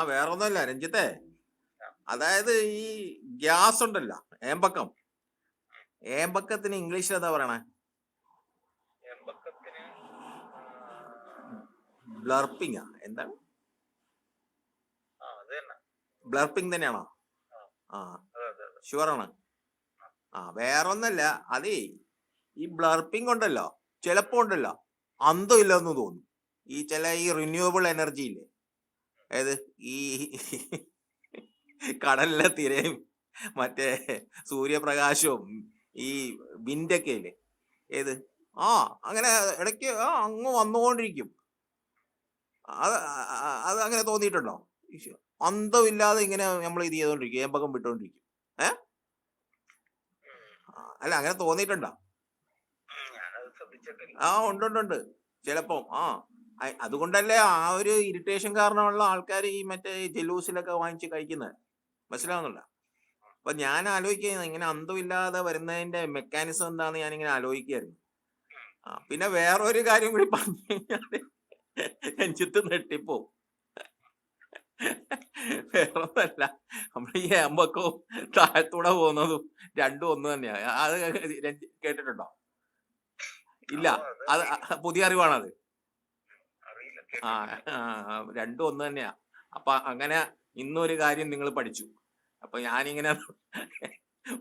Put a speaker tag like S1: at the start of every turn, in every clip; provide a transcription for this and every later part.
S1: വേറൊന്നുമല്ല രഞ്ജിത്തെ. അതായത് ഈ ഗ്യാസ് ഉണ്ടല്ലോ, ഏമ്പക്കം. ഏമ്പക്കത്തിന് ഇംഗ്ലീഷിൽ എന്താ പറയണേ? ബ്ലർപ്പിംഗ് എന്താണ്? ബ്ലർപ്പിംഗ് തന്നെയാണോ? ആ, ഷുവറാണ്. വേറൊന്നല്ല. അതേ, ഈ ബ്ലർപ്പിംഗ് ഉണ്ടല്ലോ, ചിലപ്പോ ഉണ്ടല്ലോ അന്തം ഇല്ലെന്ന് തോന്നും. ഈ റിന്യൂവബിൾ എനർജി ഇല്ലേ, ഏത് ഈ കടലിലെ തിരയും മറ്റേ സൂര്യപ്രകാശവും ഈ വിൻഡൊക്കെ ഇല്ലേ, ഏത് അങ്ങനെ ഇടയ്ക്ക് അങ്ങ് വന്നുകൊണ്ടിരിക്കും. അത് അത് അങ്ങനെ തോന്നിയിട്ടുണ്ടോ? അന്തമില്ലാതെ ഇങ്ങനെ നമ്മൾ ഇത് ചെയ്തോണ്ടിരിക്കും, ഏമ്പക്കം വിട്ടോണ്ടിരിക്കും. ഏഹ് അല്ല, അങ്ങനെ തോന്നിയിട്ടുണ്ടോ? ഉണ്ട്. ചിലപ്പോ അതുകൊണ്ടല്ലേ ആ ഒരു ഇറിറ്റേഷൻ കാരണമുള്ള ആൾക്കാർ ഈ മറ്റേ ജലൂസിലൊക്കെ വാങ്ങിച്ച് കഴിക്കുന്നത്. മനസ്സിലാവുന്നില്ല. അപ്പൊ ഞാൻ ആലോചിക്കുന്നത്, ഇങ്ങനെ അന്തമില്ലാതെ വരുന്നതിന്റെ മെക്കാനിസം എന്താന്ന് ഞാനിങ്ങനെ ആലോചിക്കുകയായിരുന്നു. പിന്നെ വേറൊരു കാര്യം കൂടി പറഞ്ഞു കഴിഞ്ഞാല് രഞ്ജിത്ത് നെട്ടിപ്പോവും. വേറൊന്നല്ല, നമ്മൾ ഈ ഏമ്പക്കവും താഴത്തൂടെ പോകുന്നതും രണ്ടും ഒന്ന് തന്നെയാ. അത് കേട്ടിട്ടുണ്ടോ? ഇല്ല, അത് പുതിയ അറിവാണത്. രണ്ടും ഒന്ന് തന്നെയാ. അപ്പൊ അങ്ങനെ ഇന്നൊരു കാര്യം നിങ്ങൾ പഠിച്ചു. അപ്പൊ ഞാനിങ്ങനെ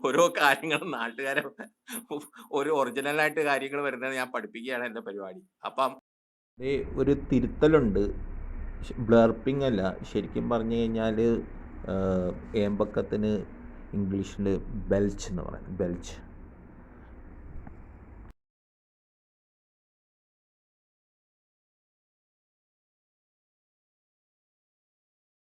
S1: ഓരോ കാര്യങ്ങളും നാട്ടുകാരെ ഒരു ഒറിജിനലായിട്ട് കാര്യങ്ങൾ വരുന്നത് ഞാൻ പഠിപ്പിക്കുകയാണ് എന്റെ പരിപാടി. അപ്പം ഒരു തിരുത്തലുണ്ട്. ബ്ലർപ്പിംഗ് അല്ല, ശരിക്കും പറഞ്ഞു കഴിഞ്ഞാൽ ഏമ്പക്കത്തിന് ഇംഗ്ലീഷിൽ ബെൽച്ച് എന്ന് പറയുന്നത്. ബെൽച്ച്.